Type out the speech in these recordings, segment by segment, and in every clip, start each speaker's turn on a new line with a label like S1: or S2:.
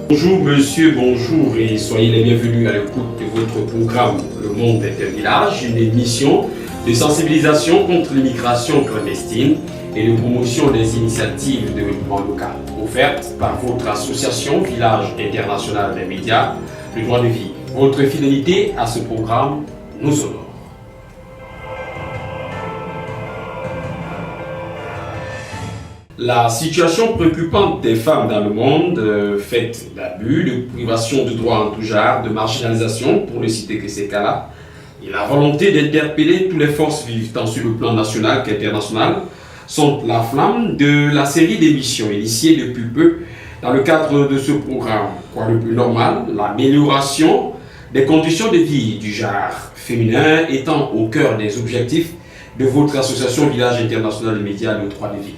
S1: Bonjour monsieur, bonjour et soyez les bienvenus à l'écoute de votre programme Le Monde Intervillage, une émission de sensibilisation contre l'immigration clandestine et de promotion des initiatives de développement local, offerte par votre association Village International des Médias, le droit de vie. Votre fidélité à ce programme nous honore. La situation préoccupante des femmes dans le monde, faite d'abus, de privation de droits en tout genre, de marginalisation, pour ne citer que ces cas-là, et la volonté d'interpeller toutes les forces vives, tant sur le plan national qu'international, sont la flamme de la série d'émissions initiées depuis peu dans le cadre de ce programme. Quoi de plus normal, l'amélioration des conditions de vie du genre féminin étant au cœur des objectifs de votre association Village International des Médias, le droit de vie.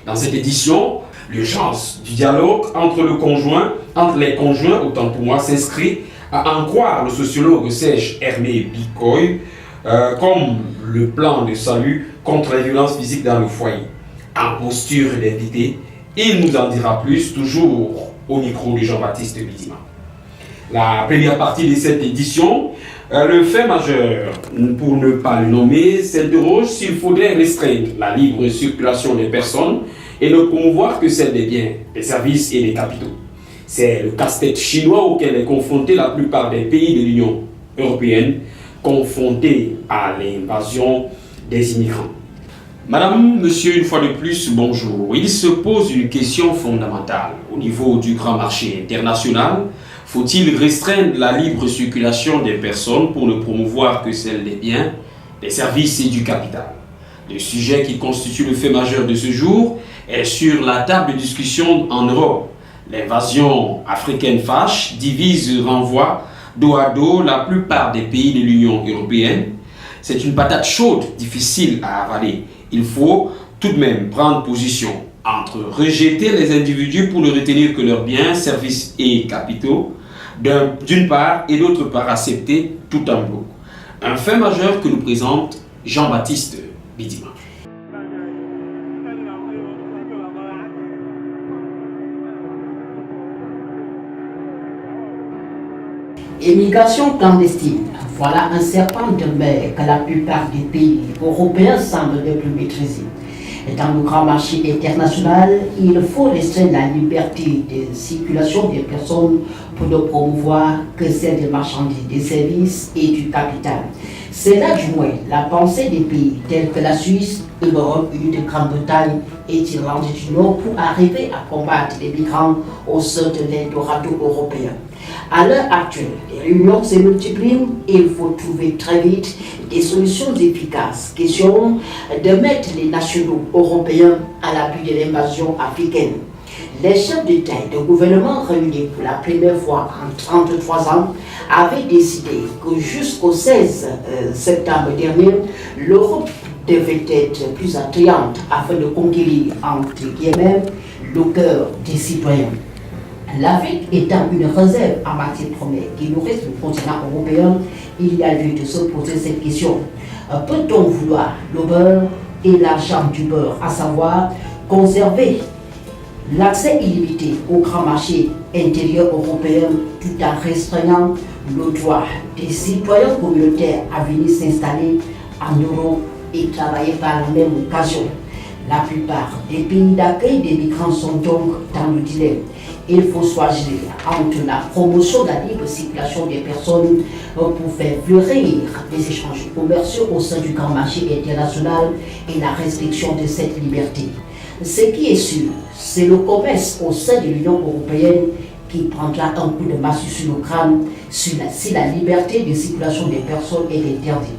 S1: Dans cette édition, l'urgence du dialogue entre les conjoints, autant pour moi, s'inscrit à en croire le sociologue Serge Hermé Bicoy comme le plan de salut contre les violences physiques dans le foyer. En posture d'invité, il nous en dira plus, toujours au micro de Jean-Baptiste Bidima. La première partie de cette édition, le fait majeur, pour ne pas le nommer, s'interroge s'il faudrait restreindre la libre circulation des personnes et ne promouvoir que celle des biens, des services et des capitaux. C'est le casse-tête chinois auquel est confronté la plupart des pays de l'Union européenne, confrontés à l'invasion des immigrants. Madame, monsieur, une fois de plus, bonjour. Il se pose une question fondamentale. Au niveau du grand marché international, faut-il restreindre la libre circulation des personnes pour ne promouvoir que celle des biens, des services et du capital? Le sujet qui constitue le fait majeur de ce jour est sur la table de discussion en Europe. L'invasion africaine fâche, divise, renvoie dos à dos la plupart des pays de l'Union européenne. C'est une patate chaude, difficile à avaler. Il faut tout de même prendre position entre rejeter les individus pour ne retenir que leurs biens, services et capitaux, d'une part, et d'autre part accepter tout en bloc. Un fait majeur que nous présente Jean-Baptiste Bidima.
S2: Immigration clandestine, voilà un serpent de mer que la plupart des pays européens semblent ne plus maîtriser. Dans le grand marché international, il faut restreindre la liberté de circulation des personnes pour ne promouvoir que celle des marchandises, des services et du capital. C'est là du moins la pensée des pays tels que la Suisse, l'Europe unie de Grande-Bretagne et l'Irlande du Nord pour arriver à combattre les migrants au sein de l'Eldorado européen. À l'heure actuelle, les réunions se multiplient et il faut trouver très vite des solutions efficaces. Question de mettre les nationaux européens à l'abri de l'invasion africaine. Les chefs d'État et de gouvernement réunis pour la première fois en 33 ans avaient décidé que jusqu'au 16 septembre dernier, l'Europe devait être plus attrayante afin de conquérir, entre guillemets, le cœur des citoyens. L'Afrique étant une réserve en matière première qui nourrit le continent européen, il y a lieu de se poser cette question. Peut-on vouloir le beurre et l'argent du beurre, à savoir conserver l'accès illimité au grand marché intérieur européen tout en restreignant le droit des citoyens communautaires à venir s'installer en Europe et travailler par la même occasion? La plupart des pays d'accueil des migrants sont donc dans le dilemme. Il faut choisir entre la promotion de la libre circulation des personnes pour faire fleurir les échanges commerciaux au sein du grand marché international et la restriction de cette liberté. Ce qui est sûr, c'est le commerce au sein de l'Union européenne qui prendra un coup de massue sur le crâne si la liberté de circulation des personnes est interdite.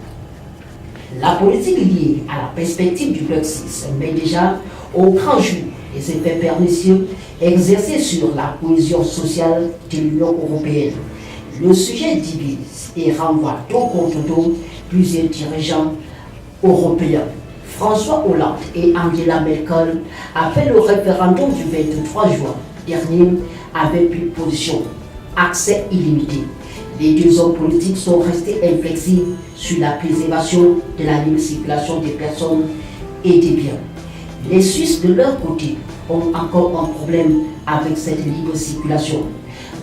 S2: La politique liée à la perspective du Brexit met déjà au grand jour les effets pernicieux exercés sur la cohésion sociale de l'Union européenne. Le sujet divise et renvoie dos contre dos plusieurs dirigeants européens. François Hollande et Angela Merkel, après le référendum du 23 juin dernier, avaient pris position. Accès illimité. Les deux hommes politiques sont restés inflexibles sur la préservation de la libre circulation des personnes et des biens. Les Suisses, de leur côté, ont encore un problème avec cette libre circulation.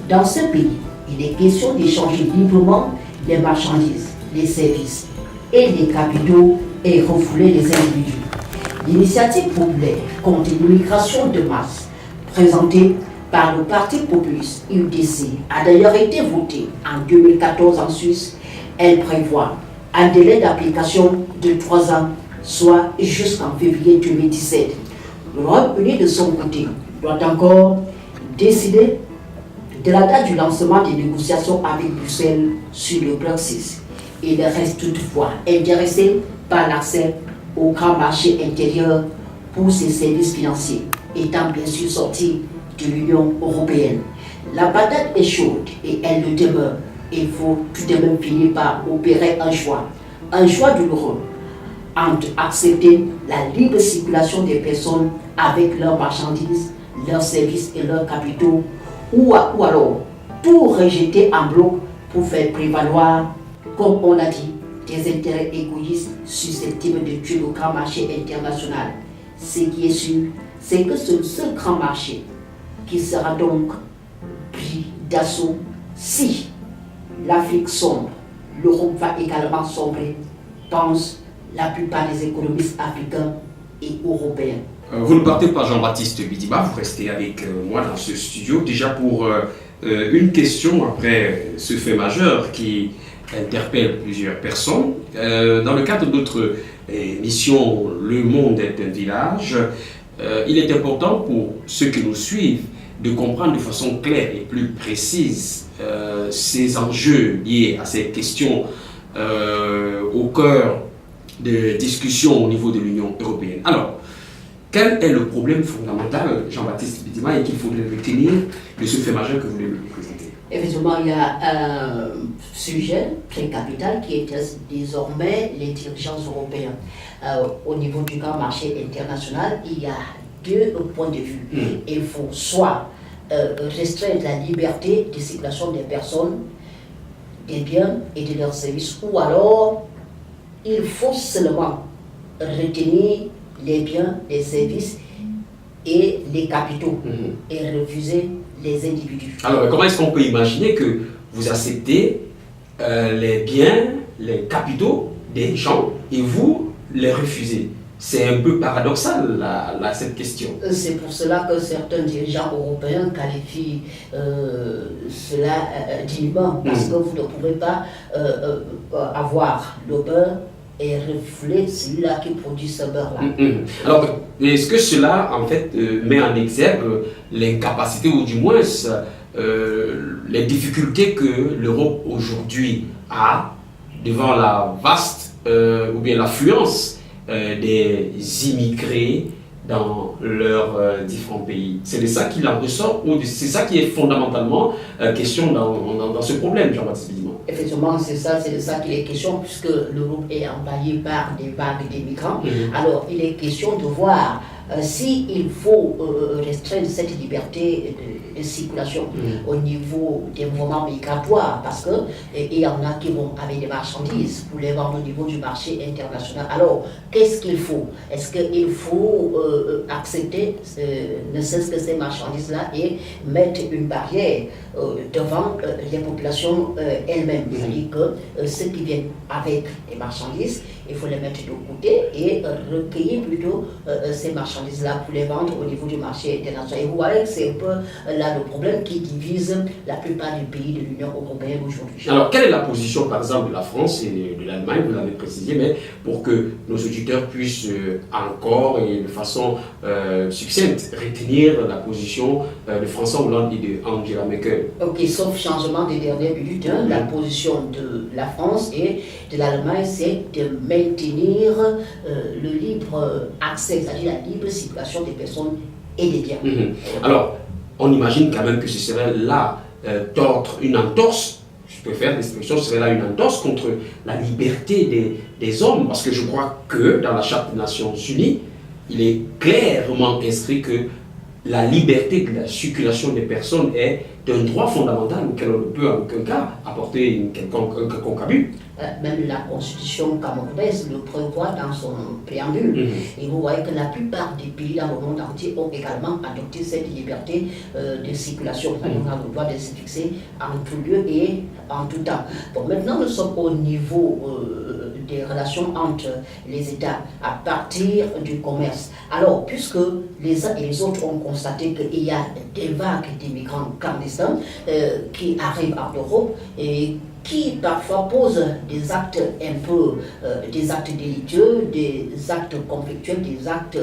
S2: Dans ce pays, il est question d'échanger librement les marchandises, les services et les capitaux et refouler les individus. L'initiative populaire contre l'immigration de masse, présentée par le Parti populiste UDC, a d'ailleurs été votée en 2014 en Suisse. Elle prévoit un délai d'application de 3 ans, soit jusqu'en février 2017. Le Royaume-Uni, de son côté, doit encore décider de la date du lancement des négociations avec Bruxelles sur le Brexit. Il reste toutefois intéressé par l'accès au grand marché intérieur pour ses services financiers, étant bien sûr sorti de l'Union européenne. La patate est chaude et elle le demeure. Il faut tout de même finir par opérer un choix douloureux entre accepter la libre circulation des personnes avec leurs marchandises, leurs services et leurs capitaux, ou alors tout rejeter en bloc pour faire prévaloir, comme on l'a dit, des intérêts égoïstes susceptibles de tuer le grand marché international. Ce qui est sûr, c'est que ce grand marché qui sera donc pris d'assaut si l'Afrique sombre, l'Europe va également sombrer, pensent la plupart des économistes africains et européens.
S1: Vous ne partez pas, Jean-Baptiste Bidima, vous restez avec moi dans ce studio, déjà pour une question après ce fait majeur qui interpelle plusieurs personnes. Dans le cadre de notre émission Le Monde est un village, il est important pour ceux qui nous suivent de comprendre de façon claire et plus précise ces enjeux liés à ces questions au cœur de discussions au niveau de l'Union européenne. Alors, quel est le problème fondamental, Jean-Baptiste Bidima, et qu'il faudrait retenir de ce fait majeur que vous voulez nous présenter?
S2: Effectivement, il y a un sujet très capital qui est désormais les dirigeants européens. Au niveau du grand marché international, il y a 2 points de vue. Il faut soit restreindre la liberté de circulation des personnes, des biens et de leurs services, ou alors il faut seulement retenir les biens, les services et les capitaux et refuser les individus.
S1: Alors, comment est-ce qu'on peut imaginer que vous acceptez les biens, les capitaux des gens et vous les refusez? C'est un peu paradoxal, là, cette question.
S2: C'est pour cela que certains dirigeants européens qualifient cela d'inhumain, parce que vous ne pouvez pas avoir le beurre et refouler celui-là qui produit ce beurre-là.
S1: Alors, est-ce que cela, en fait, met en exergue l'incapacité, ou du moins les difficultés que l'Europe aujourd'hui a devant la vaste, ou bien l'affluence des immigrés dans leurs différents pays? C'est de ça qu'il en ressort, ou c'est ça qui est fondamentalement question dans ce problème, Jean-Baptiste Bidima? Effectivement,
S2: c'est de ça qu'il est question, puisque l'Europe est envahie par des vagues d'immigrants. Alors, il est question de voir s'il faut restreindre cette liberté de circulation au niveau des mouvements migratoires, parce qu'il y en a qui vont avec des marchandises pour les vendre au niveau du marché international. Alors, qu'est-ce qu'il faut? Est-ce qu'il faut accepter ne serait-ce que ces marchandises-là et mettre une barrière devant les populations elles-mêmes? C'est-à-dire que ceux qui viennent avec des marchandises, il faut les mettre de côté et recueillir plutôt ces marchandises-là pour les vendre au niveau du marché international. Et vous voyez que c'est un peu là le problème qui divise la plupart des pays de l'Union européenne aujourd'hui.
S1: Alors, quelle est la position, par exemple, de la France et de l'Allemagne? Vous l'avez précisé, mais pour que nos auditeurs puissent encore et de façon succincte retenir la position de François Hollande et de Angela Merkel.
S2: Ok, sauf changement des dernières minutes, la position de la France et de l'Allemagne, c'est de maintenir le libre accès, c'est-à-dire la libre circulation des personnes et des biens.
S1: Alors, on imagine quand même que ce serait là une entorse, je préfère l'expression, ce serait là une entorse contre la liberté des hommes, parce que je crois que dans la Charte des Nations Unies, il est clairement inscrit que la liberté de la circulation des personnes est un droit fondamental auquel on ne peut en aucun cas apporter un quelconque abus.
S2: Même la constitution camerounaise le prévoit dans son préambule. Et vous voyez que la plupart des pays dans le monde entier ont également adopté cette liberté de circulation. On a le droit de se fixer en tout lieu et en tout temps. Bon, maintenant, nous sommes au niveau des relations entre les États à partir du commerce. Alors, puisque les uns et les autres ont constaté qu'il y a des vagues d'immigrants clandestins qui arrivent en Europe et qui parfois posent des actes un peu, des actes délictueux, des actes conflictuels, des actes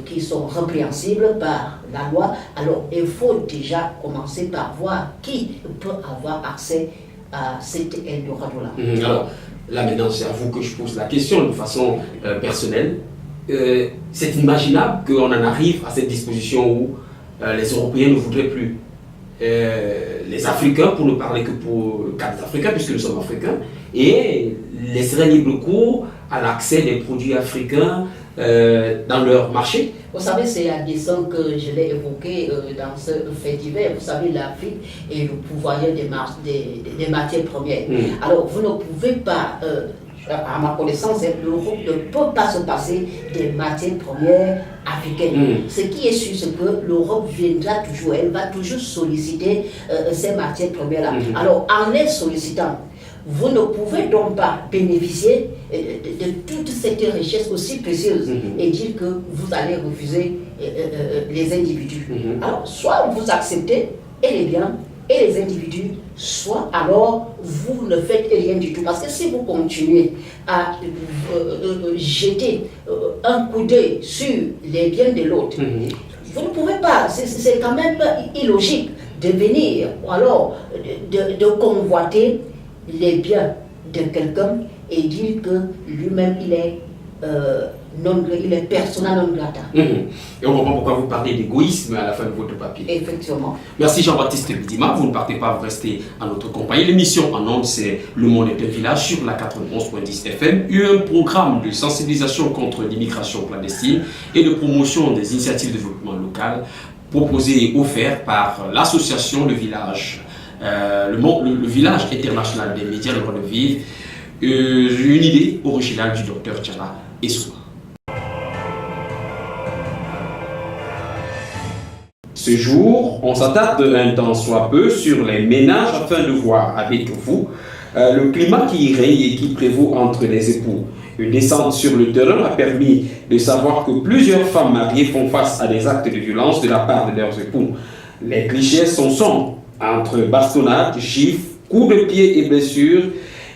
S2: qui sont répréhensibles par la loi. Alors il faut déjà commencer par voir qui peut avoir accès à cet Eldorado-là.
S1: Alors là maintenant c'est à vous que je pose la question de façon personnelle. C'est inimaginable qu'on en arrive à cette disposition où les Européens ne voudraient plus. Les Africains, pour ne parler que pour le cas des Africains, puisque nous sommes Africains, et laisseraient libre cours à l'accès des produits africains dans leur marché.
S2: Vous savez, c'est à dessein que je l'ai évoqué dans ce fait divers. Vous savez, l'Afrique est le pourvoyeur des matières premières. Alors, vous ne pouvez pas... à ma connaissance, l'Europe ne peut pas se passer des matières premières africaines. Ce qui est sûr, c'est que l'Europe viendra toujours, elle va toujours solliciter ces matières premières-là. Alors, en les sollicitant, vous ne pouvez donc pas bénéficier de toute cette richesse aussi précieuse et dire que vous allez refuser les individus. Alors, soit vous acceptez et les biens et les individus, soit alors vous ne faites rien du tout. Parce que si vous continuez à jeter un coup d'œil sur les biens de l'autre, vous ne pouvez pas, c'est quand même illogique de venir, ou alors de convoiter les biens de quelqu'un et dire que lui-même il est il est persona non grata.
S1: Et on comprend pourquoi vous parlez d'égoïsme à la fin de votre papier.
S2: Effectivement.
S1: Merci Jean-Baptiste Bidima, vous ne partez pas, vous restez à notre compagnie. L'émission en ondes, c'est Le Monde est un village sur la 91.10 FM, un programme de sensibilisation contre l'immigration clandestine et de promotion des initiatives de développement local proposé et offert par l'association Le Village, le Village international des médias, le droit de vivre, une idée originale du docteur Tchara Essouma. Ce jour, on s'attarde un temps soit peu sur les ménages afin de voir avec vous le climat qui règne et qui prévaut entre les époux. Une descente sur le terrain a permis de savoir que plusieurs femmes mariées font face à des actes de violence de la part de leurs époux. Les clichés sont sombres entre bastonnades, gifles, coups de pied et blessures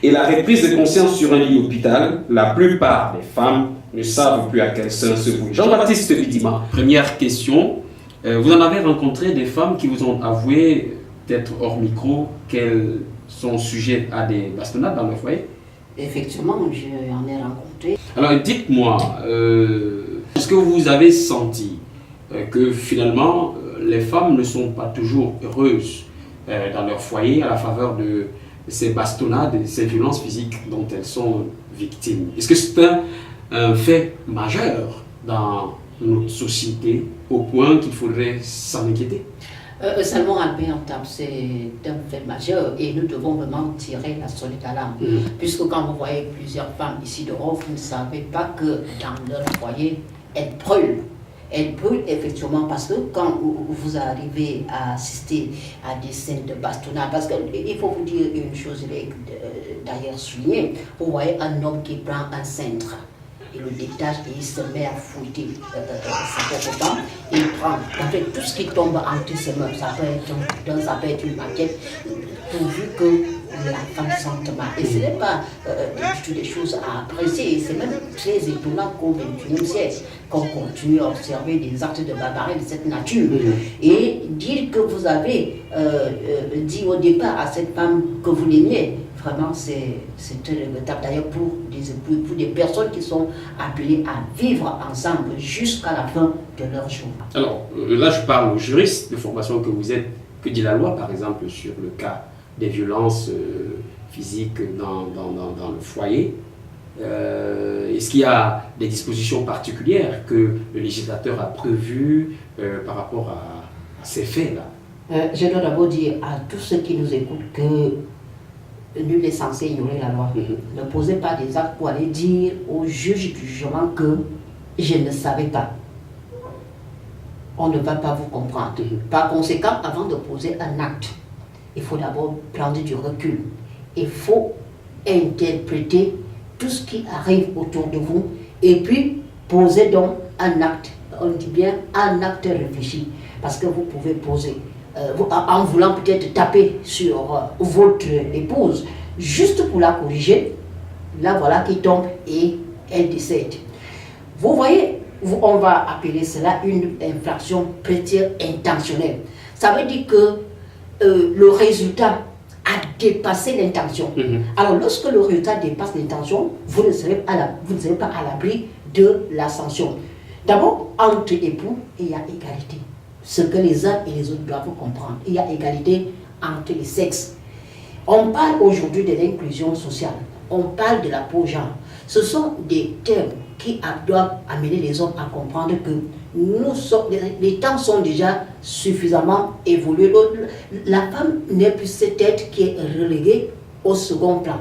S1: et la reprise de conscience sur un lit d'hôpital. La plupart des femmes ne savent plus à quel sein se vouer. Jean-Baptiste Bidima, première question. Vous en avez rencontré des femmes qui vous ont avoué, peut-être hors micro, qu'elles sont sujettes à des bastonnades dans leur foyer?
S2: Effectivement, j'en ai rencontré.
S1: Alors dites-moi, est-ce que vous avez senti que finalement les femmes ne sont pas toujours heureuses dans leur foyer à la faveur de ces bastonnades et ces violences physiques dont elles sont victimes? Est-ce que c'est un fait majeur dans notre société au point qu'il faudrait s'en inquiéter?
S2: Seulement Albert, c'est un fait majeur et nous devons vraiment tirer la sonnette d'alarme. Puisque quand vous voyez plusieurs femmes ici dehors, vous ne savez pas que dans leur foyer, elles brûlent. Elles brûlent effectivement parce que quand vous arrivez à assister à des scènes de bastonnade, parce qu'il faut vous dire une chose, il est d'ailleurs souligné, vous voyez un homme qui prend un cintre. Il le détache et il se met à fouetter sa pauvre femme. Il prend en fait, tout ce qui tombe entre ses mains. Ça peut être un couteau, ça peut être une maquette, pourvu que la femme sente mal. Et ce n'est pas du tout des choses à apprécier. C'est même très étonnant qu'au XXIe siècle, qu'on continue à observer des actes de barbarie de cette nature. Et dire que vous avez dit au départ à cette femme que vous l'aimiez, vraiment, c'est très regrettable d'ailleurs pour des époux, pour des personnes qui sont appelées à vivre ensemble jusqu'à la fin de leur jour.
S1: Alors là, je parle aux juristes de formation que vous êtes. Que dit la loi, par exemple, sur le cas des violences physiques dans le foyer? Est-ce qu'il y a des dispositions particulières que le législateur a prévues par rapport à ces faits-là?
S2: Je dois d'abord dire à tous ceux qui nous écoutent que nul n'est censé ignorer la loi. Ne posez pas des actes pour aller dire au juge du jugement que je ne savais pas. On ne va pas vous comprendre. Par conséquent, avant de poser un acte, il faut d'abord prendre du recul. Il faut interpréter tout ce qui arrive autour de vous et puis poser donc un acte. On dit bien un acte réfléchi. Parce que vous pouvez poser, en voulant peut-être taper sur votre épouse, juste pour la corriger, là voilà qui tombe et elle décède. Vous voyez, on va appeler cela une infraction prêtière intentionnelle. Ça veut dire que le résultat a dépassé l'intention. Alors lorsque le résultat dépasse l'intention, vous ne serez pas à l'abri de la sanction. D'abord, entre époux, il y a égalité. Ce que les uns et les autres doivent comprendre. Il y a égalité entre les sexes. On parle aujourd'hui de l'inclusion sociale. On parle de la peau genre. Ce sont des termes qui doivent amener les hommes à comprendre que les temps sont déjà suffisamment évolués. La femme n'est plus cette tête qui est reléguée au second plan.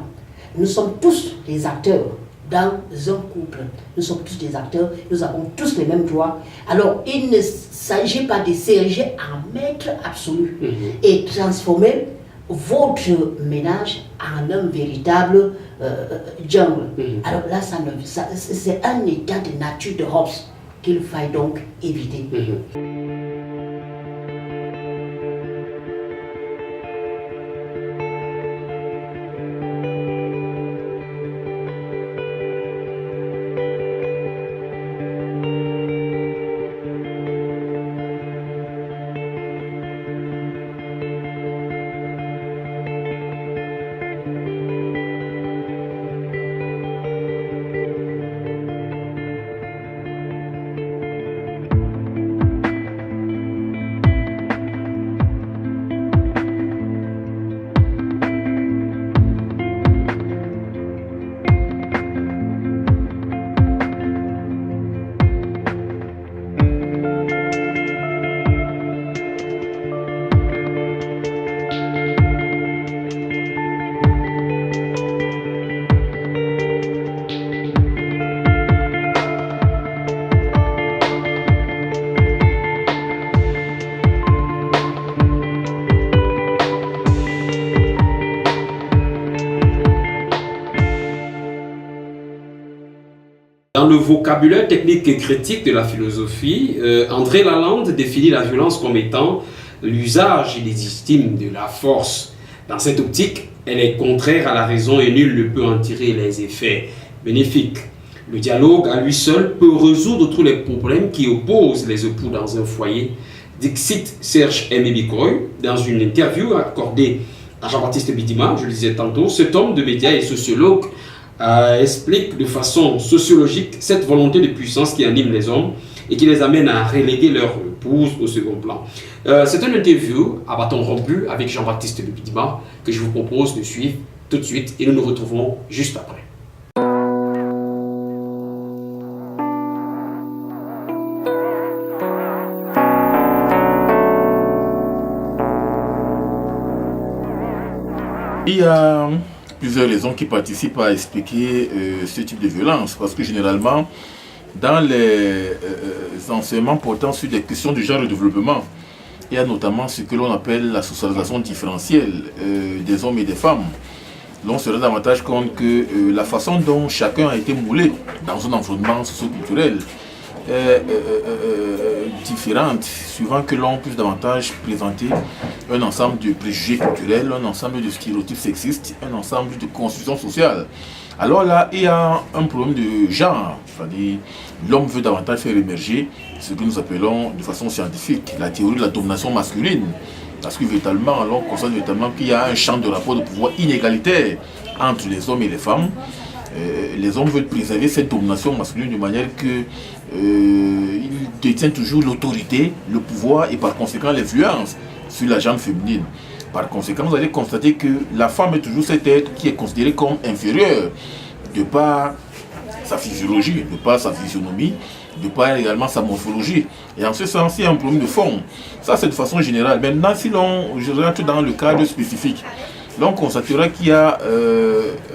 S2: Nous sommes tous des acteurs dans un couple. Nous sommes tous des acteurs, nous avons tous les mêmes droits. Alors, il ne s'agit pas de s'ériger en maître absolu et transformer votre ménage en un véritable jungle. Alors là, c'est un état de nature de Hobbes qu'il faille donc éviter.
S1: Dans le vocabulaire technique et critique de la philosophie, André Lalande définit la violence comme étant l'usage illégitime de la force. Dans cette optique, elle est contraire à la raison et nul ne peut en tirer les effets bénéfiques. Le dialogue à lui seul peut résoudre tous les problèmes qui opposent les époux dans un foyer. Dixit Serge M. Bikoy, dans une interview accordée à Jean-Baptiste Bidima, je le disais tantôt, cet homme de médias et sociologue explique de façon sociologique cette volonté de puissance qui anime les hommes et qui les amène à reléguer leur épouse au second plan. C'est une interview à bâton rompu avec Jean-Baptiste Bidima que je vous propose de suivre tout de suite et nous nous retrouvons juste après.
S3: Il y a plusieurs raisons qui participent à expliquer ce type de violence, parce que généralement, dans les enseignements portant sur des questions du genre de développement, il y a notamment ce que l'on appelle la socialisation différentielle des hommes et des femmes. L'on se rend davantage compte que la façon dont chacun a été moulé dans un environnement socio-culturel est différente, suivant que l'on puisse davantage présenter un ensemble de préjugés culturels, un ensemble de stéréotypes sexistes, un ensemble de constructions sociales. Alors là, il y a un problème de genre, c'est-à-dire l'homme veut davantage faire émerger ce que nous appelons de façon scientifique la théorie de la domination masculine. Parce que véritablement, l'on constate véritablement qu'il y a un champ de rapport de pouvoir inégalitaire entre les hommes et les femmes. Les hommes veulent préserver cette domination masculine de manière que ils détiennent toujours l'autorité, le pouvoir et par conséquent l'influence sur la gente féminine. Par conséquent, vous allez constater que la femme est toujours cet être qui est considéré comme inférieur de par sa physiologie, de par sa physionomie, de par également sa morphologie. Et en ce sens, il y a un problème de fond. Ça, c'est de façon générale. Maintenant, si l'on rentre dans le cadre spécifique, l'on constatera qu'il y a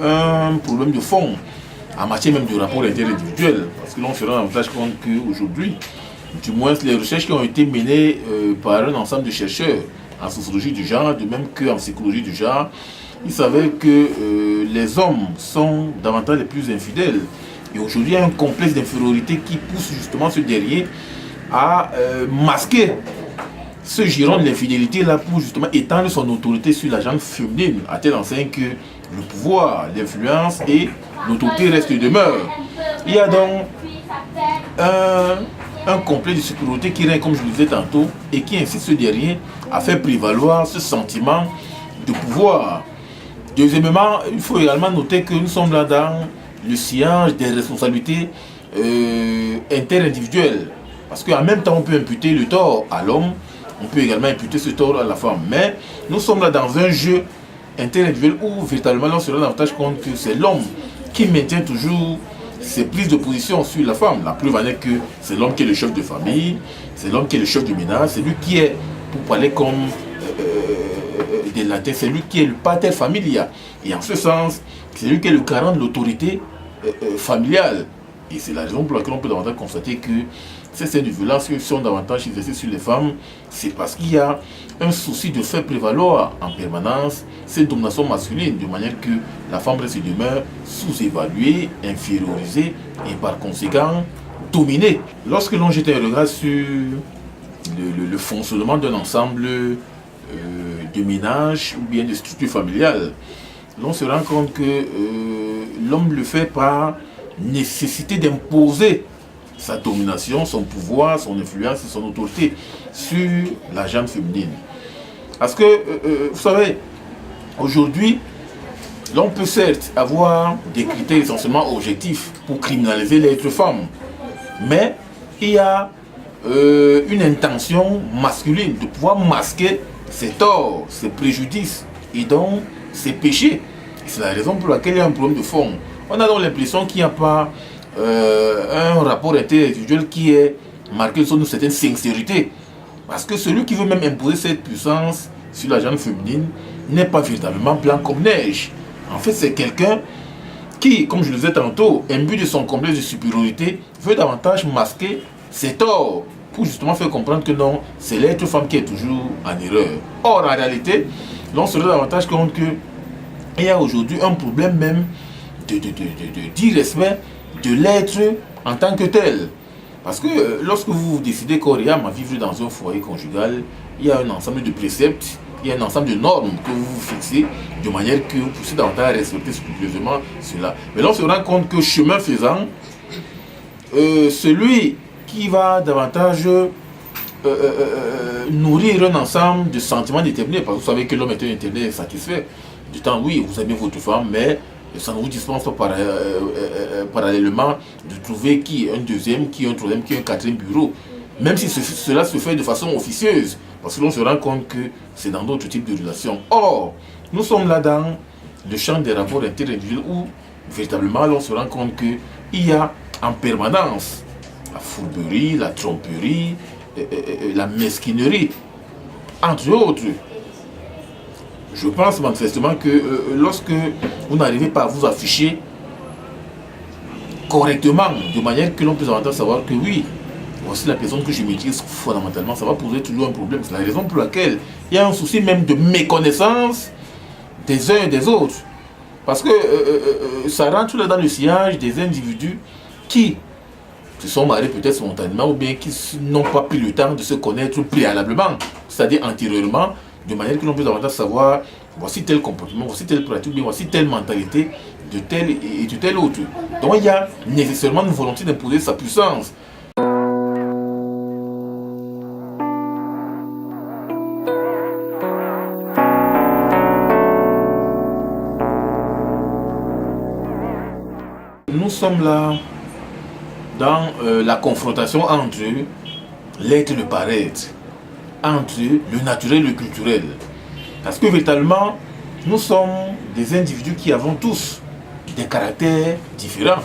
S3: un problème de fond en matière même de rapport interindividuel. Parce que l'on se rend davantage compte qu'aujourd'hui, du moins les recherches qui ont été menées par un ensemble de chercheurs en sociologie du genre, de même qu'en psychologie du genre, il s'avère que les hommes sont davantage les plus infidèles. Et aujourd'hui, il y a un complexe d'infériorité qui pousse justement ce dernier à masquer ce giron de l'infidélité là pour justement étendre son autorité sur la gente féminine, à tel enseigne que le pouvoir, l'influence et l'autorité restent et demeurent. Il y a donc un complexe de supériorité qui règne, comme je le disais tantôt, et qui incite ce dernier à faire prévaloir ce sentiment de pouvoir. Deuxièmement, il faut également noter que nous sommes là dans le sillage des responsabilités interindividuelles. Parce qu'en même temps, on peut imputer le tort à l'homme, on peut également imputer ce tort à la femme. Mais nous sommes là dans un jeu interindividuel où véritablement on se rend davantage compte que c'est l'homme qui maintient toujours ses prises de position sur la femme. La preuve en est que c'est l'homme qui est le chef de famille, c'est l'homme qui est le chef du ménage, c'est lui qui est, pour parler comme des latins, c'est lui qui est le pater familia. Et en ce sens, c'est lui qui est le garant de l'autorité familiale. Et c'est la raison pour laquelle on peut davantage constater que ces scènes de violence qui sont davantage exercées sur les femmes, c'est parce qu'il y a un souci de faire prévaloir en permanence cette domination masculine, de manière que la femme reste et demeure sous-évaluée, infériorisée et par conséquent dominée. Lorsque l'on jette un regard sur le fonctionnement d'un ensemble de ménages ou bien de structures familiales, l'on se rend compte que l'homme le fait par nécessité d'imposer sa domination, son pouvoir, son influence et son autorité sur la gente féminine. Parce que, vous savez, aujourd'hui, l'on peut certes avoir des critères essentiellement objectifs pour criminaliser l'être femme, mais il y a une intention masculine de pouvoir masquer ses torts, ses préjudices et donc ses péchés. C'est la raison pour laquelle il y a un problème de fond. On a donc l'impression qu'il n'y a pas un rapport interindividuel qui est marqué sur une certaine sincérité. Parce que celui qui veut même imposer cette puissance sur la gente féminine n'est pas véritablement blanc comme neige. En fait, c'est quelqu'un qui, comme je le disais tantôt, imbu de son complexe de supériorité, veut davantage masquer ses torts pour justement faire comprendre que non, c'est l'être femme qui est toujours en erreur. Or, en réalité, l'on se rend davantage compte qu'il y a aujourd'hui un problème même d'irrespect de l'être en tant que tel. Parce que lorsque vous décidez qu'Oriam à vivre dans un foyer conjugal, il y a un ensemble de préceptes, il y a un ensemble de normes que vous vous fixez de manière que vous puissiez davantage à respecter scrupuleusement cela. Mais là, on se rend compte que chemin faisant, celui qui va davantage nourrir un ensemble de sentiments déterminés, parce que vous savez que l'homme est un intérêt satisfait, du temps, oui, vous aimez votre femme, mais ça ne vous dispense pas parallèlement de trouver qui est un deuxième, qui est un troisième, qui est un quatrième bureau. Même si cela se fait de façon officieuse, parce que l'on se rend compte que c'est dans d'autres types de relations. Or, nous sommes là dans le champ des rapports interindividuels où, véritablement, l'on se rend compte qu'il y a en permanence la fourberie, la tromperie, la mesquinerie, entre autres. Je pense manifestement que lorsque vous n'arrivez pas à vous afficher correctement, de manière que l'on peut davantage savoir que oui, voici la personne que je maîtrise fondamentalement, ça va poser toujours un problème. C'est la raison pour laquelle il y a un souci même de méconnaissance des uns et des autres. Parce que ça rentre là dans le sillage des individus qui se sont mariés peut-être spontanément ou bien qui n'ont pas pris le temps de se connaître préalablement, c'est-à-dire antérieurement, de manière que l'on peut davantage savoir voici tel comportement, voici telle pratique, voici telle mentalité de tel et de tel autre. Donc il y a nécessairement une volonté d'imposer sa puissance. Nous sommes là dans la confrontation entre l'être et le paraître, entre le naturel et le culturel. Parce que véritablement, nous sommes des individus qui avons tous des caractères différents.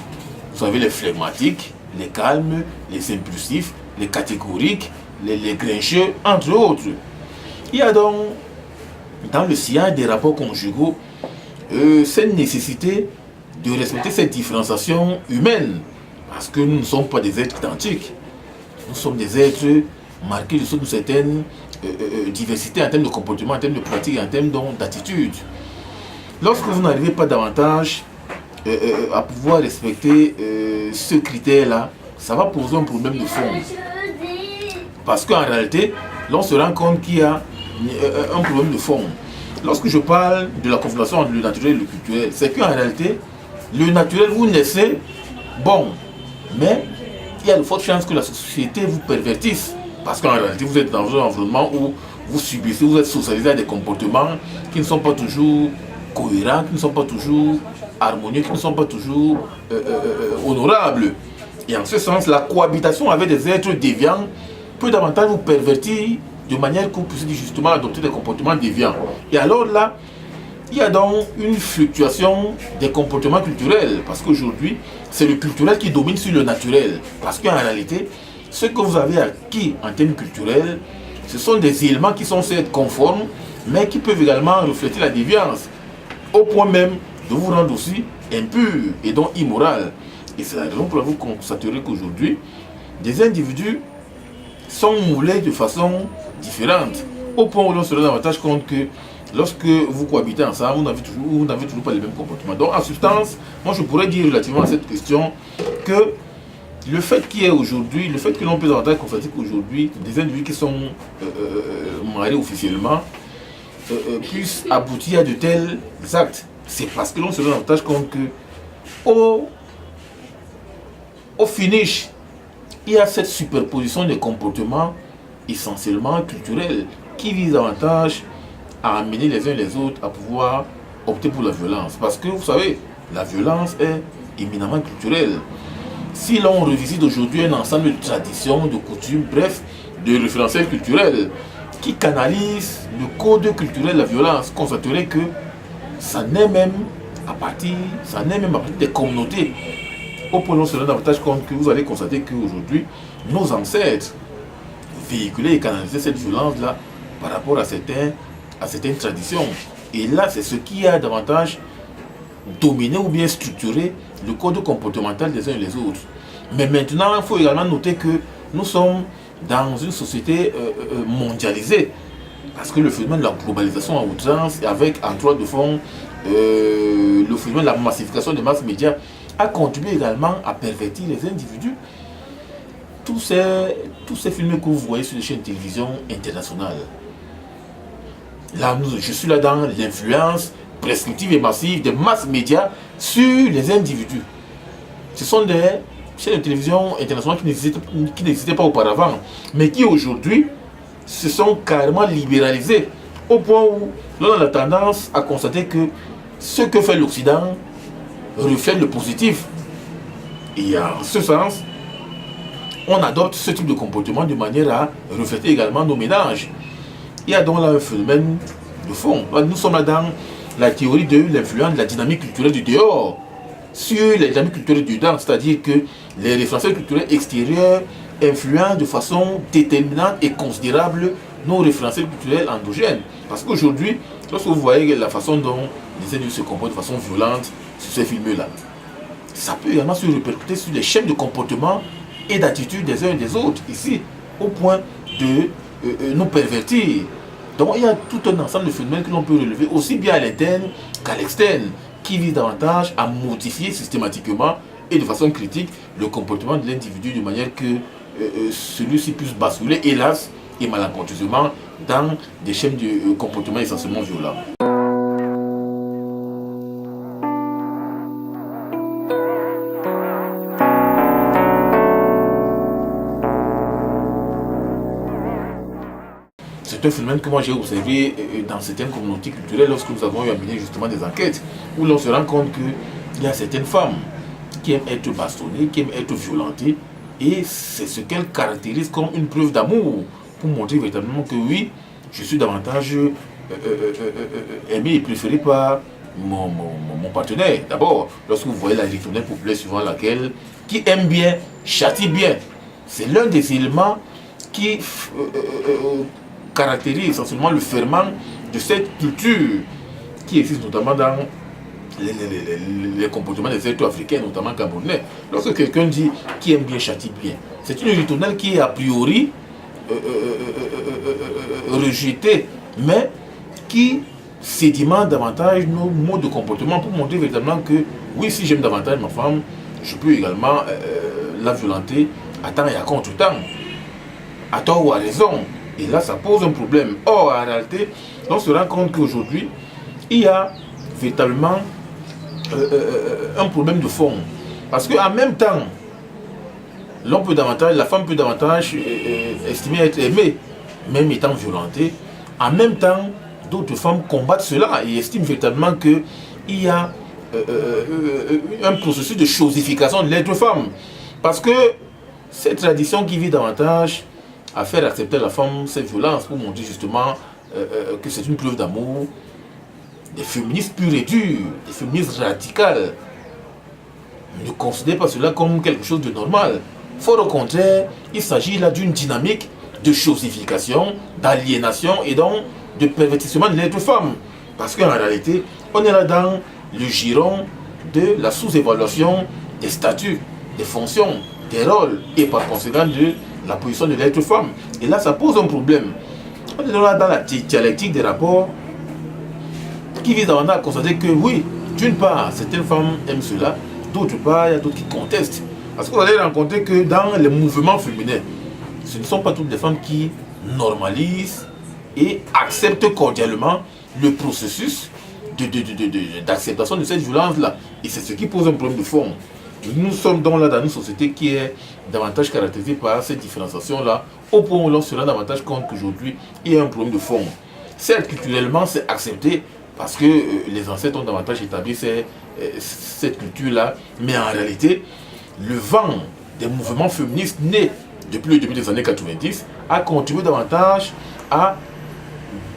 S3: Vous avez les flegmatiques, les calmes, les impulsifs, les catégoriques, les grincheux, entre autres. Il y a donc, dans le sillage des rapports conjugaux, cette nécessité de respecter cette différenciation humaine. Parce que nous ne sommes pas des êtres identiques. Nous sommes des êtres marqués de une certaine diversité en termes de comportement, en termes de pratique, en termes d'attitude. Lorsque vous n'arrivez pas davantage à pouvoir respecter ce critère-là, ça va poser un problème de fond. Parce qu'en réalité, l'on se rend compte qu'il y a un problème de fond. Lorsque je parle de la confrontation entre le naturel et le culturel, c'est qu'en réalité, le naturel, vous naissez bon, mais il y a de fortes chances que la société vous pervertisse. Parce qu'en réalité, vous êtes dans un environnement où vous subissez, vous êtes socialisé à des comportements qui ne sont pas toujours cohérents, qui ne sont pas toujours harmonieux, qui ne sont pas toujours honorables. Et en ce sens, la cohabitation avec des êtres déviants peut davantage vous pervertir de manière que vous puissiez justement adopter des comportements déviants. Et alors là, il y a donc une fluctuation des comportements culturels, parce qu'aujourd'hui, c'est le culturel qui domine sur le naturel. Parce qu'en réalité, ce que vous avez acquis en termes culturels, ce sont des éléments qui sont certes conformes, mais qui peuvent également refléter la déviance, au point même de vous rendre aussi impur et donc immoral. Et c'est la raison pour laquelle vous constaterez qu'aujourd'hui, des individus sont moulés de façon différente, au point où l'on se rend davantage compte que lorsque vous cohabitez ensemble, vous n'avez toujours pas les mêmes comportements. Donc en substance, moi je pourrais dire relativement à cette question que le fait qu'il y ait aujourd'hui, le fait que l'on peut davantage constater qu'aujourd'hui, des individus qui sont mariés officiellement puissent aboutir à de tels actes, c'est parce que l'on se rend davantage compte que au finish, il y a cette superposition des comportements essentiellement culturels qui visent davantage à amener les uns et les autres à pouvoir opter pour la violence. Parce que vous savez, la violence est éminemment culturelle. Si l'on revisite aujourd'hui un ensemble de traditions, de coutumes, bref, de référentiels culturels qui canalisent le code culturel de la violence, vous constaterez que ça naît même à partir des communautés. Au point où l'on se rend davantage compte que vous allez constater qu'aujourd'hui, nos ancêtres véhiculaient et canalisaient cette violence-là par rapport à certaines traditions. Et là, c'est ce qui a davantage dominé ou bien structuré le code comportemental des uns et des autres. Mais maintenant, il faut également noter que nous sommes dans une société mondialisée. Parce que le phénomène de la globalisation à outrance, avec en toile de fond le phénomène de la massification des masses médias, a contribué également à pervertir les individus. Tous ces films que vous voyez sur les chaînes de télévision internationales, là, je suis là dans l'influence prescriptive et massive des masses médias sur les individus. Ce sont des chaînes de télévision internationales qui n'existaient pas auparavant, mais qui aujourd'hui se sont carrément libéralisées, au point où l'on a la tendance à constater que ce que fait l'Occident reflète le positif. Et en ce sens, on adopte ce type de comportement de manière à refléter également nos ménages. Il y a donc là un phénomène de fond. Nous sommes là dans la théorie de l'influence de la dynamique culturelle du dehors sur la dynamique culturelle du dedans, c'est-à-dire que les référentiels culturels extérieurs influencent de façon déterminante et considérable nos référentiels culturels endogènes. Parce qu'aujourd'hui, lorsque vous voyez la façon dont les individus se comportent de façon violente sur ces films-là, ça peut également se répercuter sur les schèmes de comportement et d'attitude des uns et des autres, ici, au point de nous pervertir. Donc il y a tout un ensemble de phénomènes que l'on peut relever, aussi bien à l'interne qu'à l'externe, qui visent davantage à modifier systématiquement et de façon critique le comportement de l'individu de manière que celui-ci puisse basculer, hélas, et malencontreusement, dans des schèmes de comportement essentiellement violents. C'est un phénomène que moi j'ai observé dans certaines communautés culturelles lorsque nous avons eu à mener justement des enquêtes, où l'on se rend compte qu'il y a certaines femmes qui aiment être bastonnées, qui aiment être violentées, et c'est ce qu'elles caractérisent comme une preuve d'amour, pour montrer véritablement que oui, je suis davantage aimé et préféré par mon partenaire. D'abord, lorsque vous voyez la ritournelle populaire suivant laquelle, qui aime bien, châtie bien. C'est l'un des éléments qui caractérise essentiellement le ferment de cette culture qui existe notamment dans les comportements des êtres africains, notamment camerounais. Lorsque quelqu'un dit qui aime bien, châtie bien, c'est une ritournelle qui est a priori rejetée, mais qui sédimente davantage nos modes de comportement pour montrer véritablement que oui, si j'aime davantage ma femme, je peux également la violenter à temps et à contre-temps, à tort ou à raison. Et là, ça pose un problème. Or, en réalité, on se rend compte qu'aujourd'hui, il y a véritablement un problème de fond. Parce qu'en même temps, l'homme peut davantage, la femme peut davantage estimer être aimée, même étant violentée. En même temps, d'autres femmes combattent cela et estiment véritablement qu'il y a un processus de chosification de l'être femme. Parce que cette tradition qui vit davantage à faire accepter à la femme cette violence pour montrer justement que c'est une preuve d'amour, des féministes purs et durs, des féministes radicales, ne considèrent pas cela comme quelque chose de normal. Fort au contraire, il s'agit là d'une dynamique de chosification, d'aliénation et donc de pervertissement de l'être femme. Parce qu'en réalité, on est là dans le giron de la sous-évaluation des statuts, des fonctions, des rôles et par conséquent de la position de l'être femme. Et là, ça pose un problème. On est là dans la dialectique des rapports qui vise à constater que oui, d'une part, certaines femmes aiment cela, d'autre part, il y a d'autres qui contestent. Parce que vous allez rencontrer que dans les mouvements féminins, ce ne sont pas toutes les femmes qui normalisent et acceptent cordialement le processus d'acceptation de cette violence-là. Et c'est ce qui pose un problème de fond. Nous sommes donc là dans une société qui est davantage caractérisée par cette différenciation-là, au point où l'on se rend davantage compte qu'aujourd'hui, il y a un problème de fond. Certes, culturellement, c'est accepté parce que les ancêtres ont davantage établi cette culture-là, mais en réalité, le vent des mouvements féministes nés depuis le début des années 90 a contribué davantage à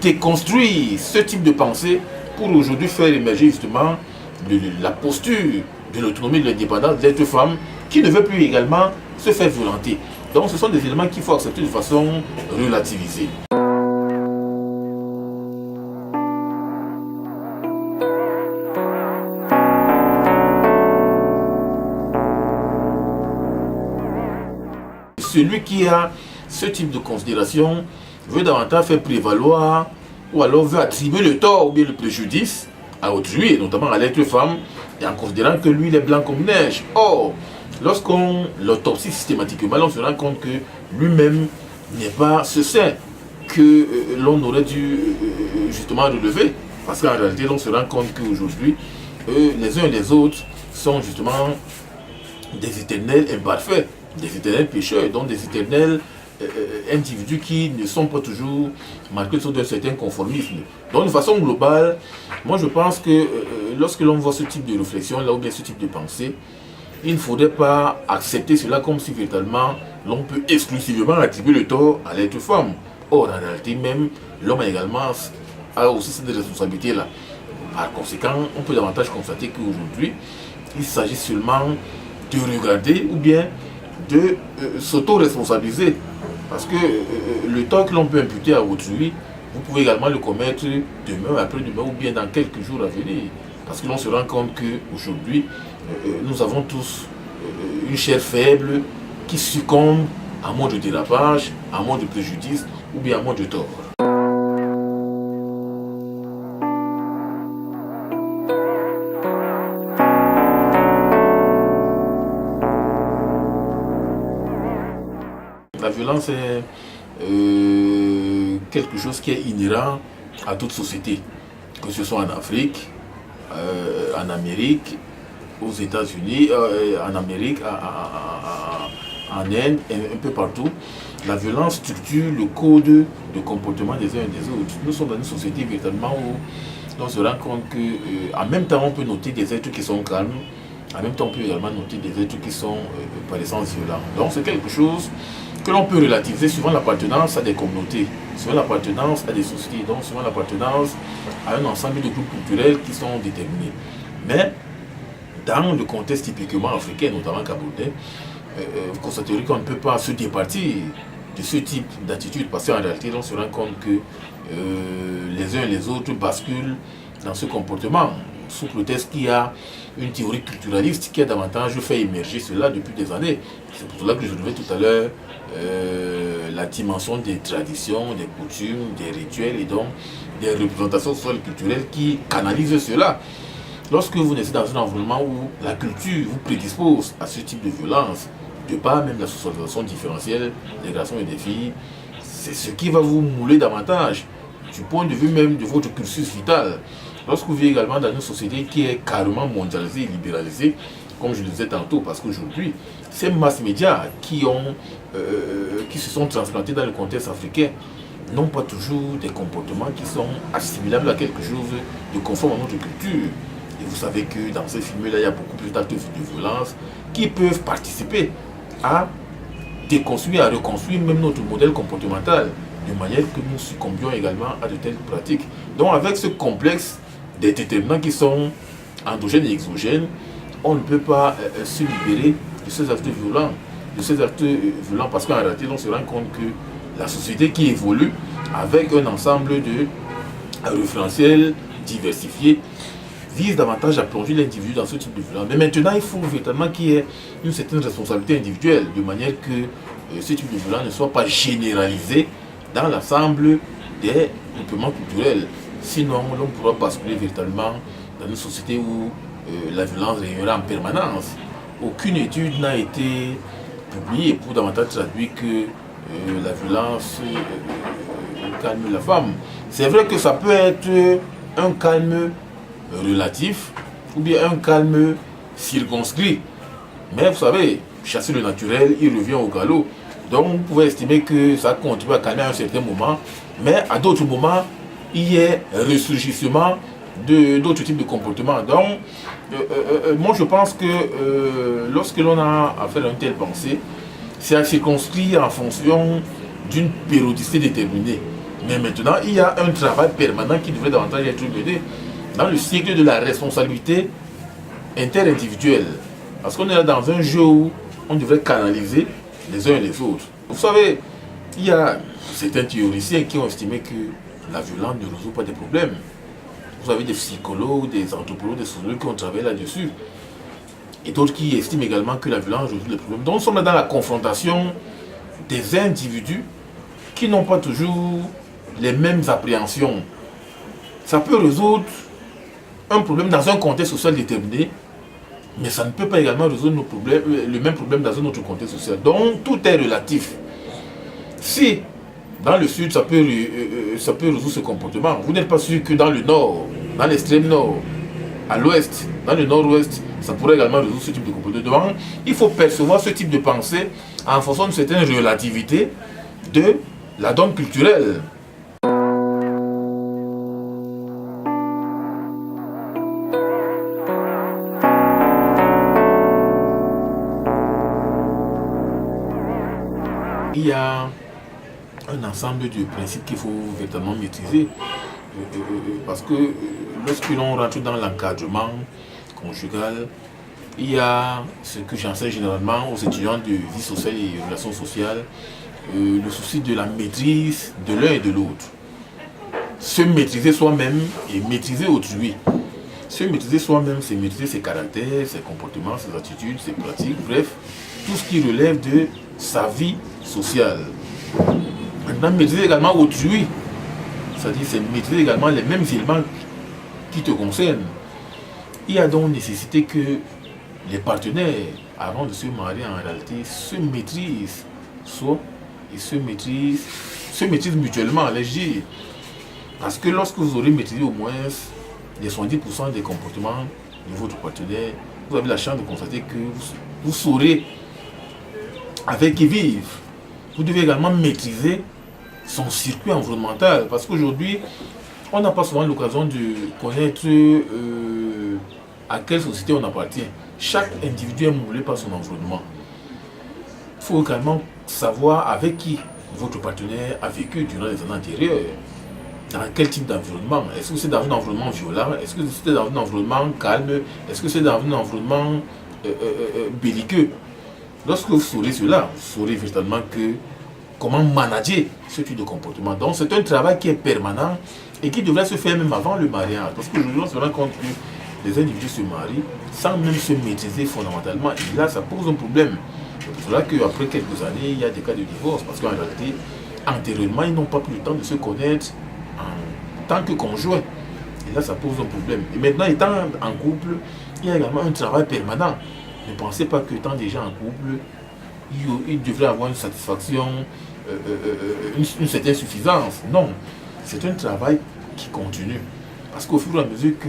S3: déconstruire ce type de pensée pour aujourd'hui faire émerger justement la posture de l'autonomie et de l'indépendance de l'être femme qui ne veut plus également se faire violenter. Donc ce sont des éléments qu'il faut accepter de façon relativisée. Celui qui a ce type de considération veut davantage faire prévaloir ou alors veut attribuer le tort ou bien le préjudice à autrui, et notamment à l'être femme, et en considérant que lui il est blanc comme neige. Or, lorsqu'on l'autopsie systématiquement, on se rend compte que lui-même n'est pas ce saint que l'on aurait dû justement relever. Parce qu'en réalité, on se rend compte qu'aujourd'hui, les uns et les autres sont justement des éternels imparfaits, des éternels pécheurs, donc des éternels individus qui ne sont pas toujours marqués d'un certain conformisme. Donc de façon globale, moi je pense que lorsque l'on voit ce type de réflexion là ou bien ce type de pensée, il ne faudrait pas accepter cela comme si véritablement l'on peut exclusivement attribuer le tort à l'être femme. Or en réalité même, l'homme a aussi cette responsabilité là. Par conséquent, on peut davantage constater qu'aujourd'hui, il s'agit seulement de regarder ou bien de s'auto-responsabiliser. Parce que le tort que l'on peut imputer à autrui, vous pouvez également le commettre demain, après-demain ou bien dans quelques jours à venir. Parce que l'on se rend compte qu'aujourd'hui, nous avons tous une chair faible qui succombe à moins de dérapage, à moins de préjudice ou bien à moins de tort. La violence est quelque chose qui est inhérent à toute société, que ce soit en Afrique, en Amérique, aux États-Unis, en Amérique, en Inde, un peu partout. La violence structure le code de comportement des uns et des autres. Nous sommes dans une société véritablement où on se rend compte qu'en même temps on peut noter des êtres qui sont calmes, en même temps on peut également noter des êtres qui sont par essence violents. Donc c'est quelque chose que l'on peut relativiser suivant l'appartenance à des communautés, suivant l'appartenance à des sociétés, donc suivant l'appartenance à un ensemble de groupes culturels qui sont déterminés. Mais dans le contexte typiquement africain, notamment camerounais, vous constaterez qu'on ne peut pas se départir de ce type d'attitude, parce qu'en réalité, on se rend compte que les uns et les autres basculent dans ce comportement, sous prétexte qu'il y a une théorie culturaliste qui a davantage fait émerger cela depuis des années. C'est pour cela que je relevais tout à l'heure la dimension des traditions, des coutumes, des rituels et donc des représentations sociales et culturelles qui canalisent cela. Lorsque vous naissez dans un environnement où la culture vous prédispose à ce type de violence, de par même la socialisation différentielle des garçons et des filles, c'est ce qui va vous mouler davantage du point de vue même de votre cursus vital. Lorsque vous vivez également dans une société qui est carrément mondialisée et libéralisée, comme je le disais tantôt, parce qu'aujourd'hui, ces masses médias qui se sont transplantés dans le contexte africain n'ont pas toujours des comportements qui sont assimilables à quelque chose de conforme à notre culture. Et vous savez que dans ces films-là, il y a beaucoup plus d'actes de violence qui peuvent participer à déconstruire, à reconstruire même notre modèle comportemental, de manière que nous succombions également à de telles pratiques. Donc avec ce complexe des déterminants qui sont endogènes et exogènes, on ne peut pas se libérer de ces actes violents. Parce qu'en réalité, on se rend compte que la société qui évolue avec un ensemble de référentiels diversifiés vise davantage à plonger l'individu dans ce type de violence. Mais maintenant, il faut véritablement qu'il y ait une certaine responsabilité individuelle, de manière que ce type de violence ne soit pas généralisé dans l'ensemble des groupements culturels. Sinon, l'on pourra basculer véritablement dans une société où la violence régnera en permanence. Aucune étude n'a été publiée pour davantage traduire que la violence calme la femme. C'est vrai que ça peut être un calme relatif ou bien un calme circonscrit. Mais vous savez, chasser le naturel, il revient au galop. Donc vous pouvez estimer que ça continue à calmer à un certain moment, mais à d'autres moments, il y a ressurgissement d'autres types de comportements. Donc, moi je pense que lorsque l'on a affaire à une telle pensée, c'est à circonscrire en fonction d'une périodicité déterminée. Mais maintenant, il y a un travail permanent qui devrait davantage être mené dans le cycle de la responsabilité interindividuelle. Parce qu'on est là dans un jeu où on devrait canaliser les uns et les autres. Vous savez, il y a certains théoriciens qui ont estimé que la violence ne résout pas des problèmes. Vous avez des psychologues, des anthropologues, des sociologues qui ont travaillé là-dessus. Et d'autres qui estiment également que la violence résout les problèmes. Donc nous sommes là dans la confrontation des individus qui n'ont pas toujours les mêmes appréhensions. Ça peut résoudre un problème dans un contexte social déterminé, mais ça ne peut pas également résoudre le même problème dans un autre contexte social. Donc tout est relatif. Si dans le sud ça peut résoudre ce comportement, vous n'êtes pas sûr que dans le nord, dans l'extrême nord, à l'ouest, dans le nord-ouest, ça pourrait également résoudre ce type de comportement. Donc il faut percevoir ce type de pensée en fonction d'une certaine relativité de la donne culturelle. Il y a un ensemble de principes qu'il faut véritablement maîtriser parce que lorsque l'on rentre dans l'encadrement conjugal, il y a ce que j'enseigne généralement aux étudiants de vie sociale et relations sociales, le souci de la maîtrise de l'un et de l'autre. Se maîtriser soi-même et maîtriser autrui. Se maîtriser soi-même, c'est maîtriser ses caractères, ses comportements, ses attitudes, ses pratiques, bref, tout ce qui relève de sa vie sociale. Maintenant, maîtriser également autrui, c'est-à-dire c'est maîtriser également les mêmes éléments qui te concernent. Il y a donc nécessité que les partenaires, avant de se marier, en réalité, se maîtrisent, et se maîtrisent mutuellement, allez-y. Parce que lorsque vous aurez maîtrisé au moins les 70% des comportements de votre partenaire, vous avez la chance de constater que vous saurez avec qui vivre. Vous devez également maîtriser son circuit environnemental. Parce qu'aujourd'hui, on n'a pas souvent l'occasion de connaître à quelle société on appartient. Chaque individu est moulé par son environnement. Il faut également savoir avec qui votre partenaire a vécu durant les années antérieures. Dans quel type d'environnement? Est-ce que c'est dans un environnement violent? Est-ce que c'est dans un environnement calme? Est-ce que c'est dans un environnement belliqueux? Lorsque vous saurez cela, vous saurez véritablement comment manager ce type de comportement. Donc c'est un travail qui est permanent et qui devrait se faire même avant le mariage. Parce qu'aujourd'hui, on se rend compte que les individus se marient sans même se maîtriser fondamentalement. Et là, ça pose un problème. C'est pour cela qu'après quelques années, il y a des cas de divorce. Parce qu'en réalité, antérieurement, ils n'ont pas pris le temps de se connaître en tant que conjoint. Et là, ça pose un problème. Et maintenant, étant en couple, il y a également un travail permanent. Ne pensez pas que étant déjà en couple, il devrait avoir une satisfaction, une certaine suffisance. Non, c'est un travail qui continue. Parce qu'au fur et à mesure que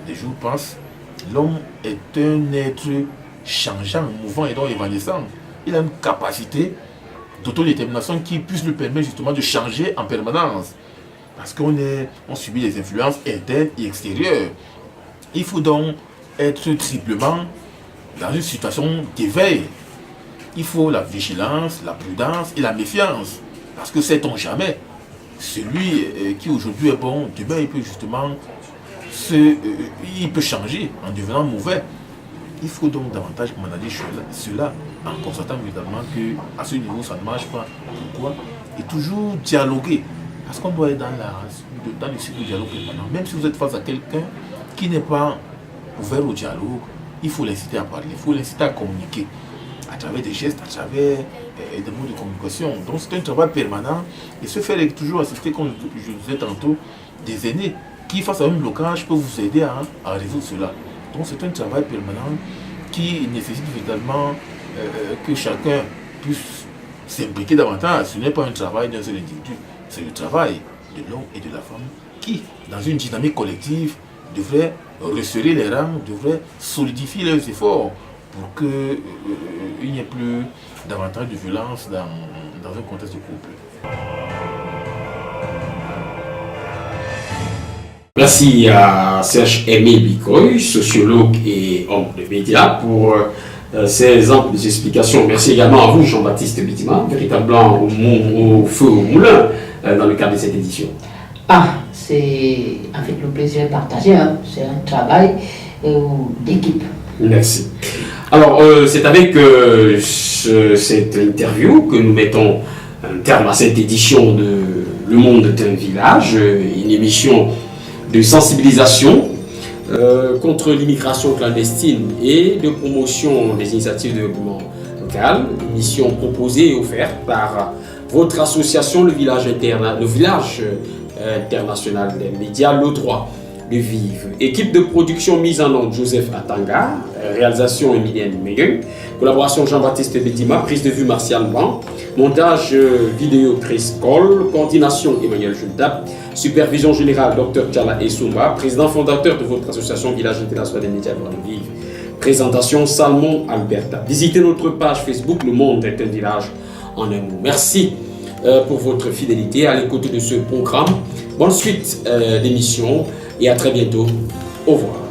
S3: les jours passent, l'homme est un être changeant, mouvant et donc évanescent. Il a une capacité d'autodétermination qui puisse lui permettre justement de changer en permanence. Parce qu'on subit des influences internes et extérieures. Il faut donc être triplement dans une situation d'éveil. Il faut la vigilance, la prudence et la méfiance. Parce que sait-on jamais, celui qui aujourd'hui est bon, demain il peut justement il peut changer en devenant mauvais. Il faut donc davantage manager cela en constatant évidemment qu'à ce niveau ça ne marche pas. Pourquoi? Et toujours dialoguer. Parce qu'on doit être dans le cycle de dialogue permanent. Même si vous êtes face à quelqu'un qui n'est pas ouvert au dialogue, il faut l'inciter à parler, il faut l'inciter à communiquer à travers des gestes, à travers des mots de communication. Donc c'est un travail permanent et se faire toujours assister, comme je vous disais tantôt, des aînés qui, face à un blocage, peuvent vous aider à résoudre cela. Donc c'est un travail permanent qui nécessite véritablement que chacun puisse s'impliquer davantage. Ce n'est pas un travail d'un seul individu, c'est le travail de l'homme et de la femme qui, dans une dynamique collective, devraient resserrer les rangs, devraient solidifier leurs efforts pour qu'il n'y ait plus davantage de violence dans un contexte de couple.
S1: Merci à Serge-Émile Bikoy, sociologue et homme de médias, pour ces amples explications. Merci également à vous, Jean-Baptiste Bitima, véritablement au feu au moulin dans le cadre de cette édition.
S2: C'est avec le plaisir partagé, c'est un travail d'équipe.
S1: Merci. Alors, c'est avec cette interview que nous mettons un terme à cette édition de Le Monde est un village, une émission de sensibilisation contre l'immigration clandestine et de promotion des initiatives de développement local, une mission proposée et offerte par votre association, le village international des médias, le droit de vivre. Équipe de production mise en œuvre Joseph Atanga, réalisation Emilienne Meguin, collaboration Jean-Baptiste Bedima, prise de vue Martial Ban, montage vidéo Chris Cole, coordination Emmanuel Juntap, supervision générale Dr Tchala Essoumba, président fondateur de votre association Village international des médias droit de vivre. Présentation Salmon Alberta. Visitez notre page Facebook Le Monde est un village en un mot. Merci pour votre fidélité à l'écoute de ce programme. Bonne suite d'émission et à très bientôt. Au revoir.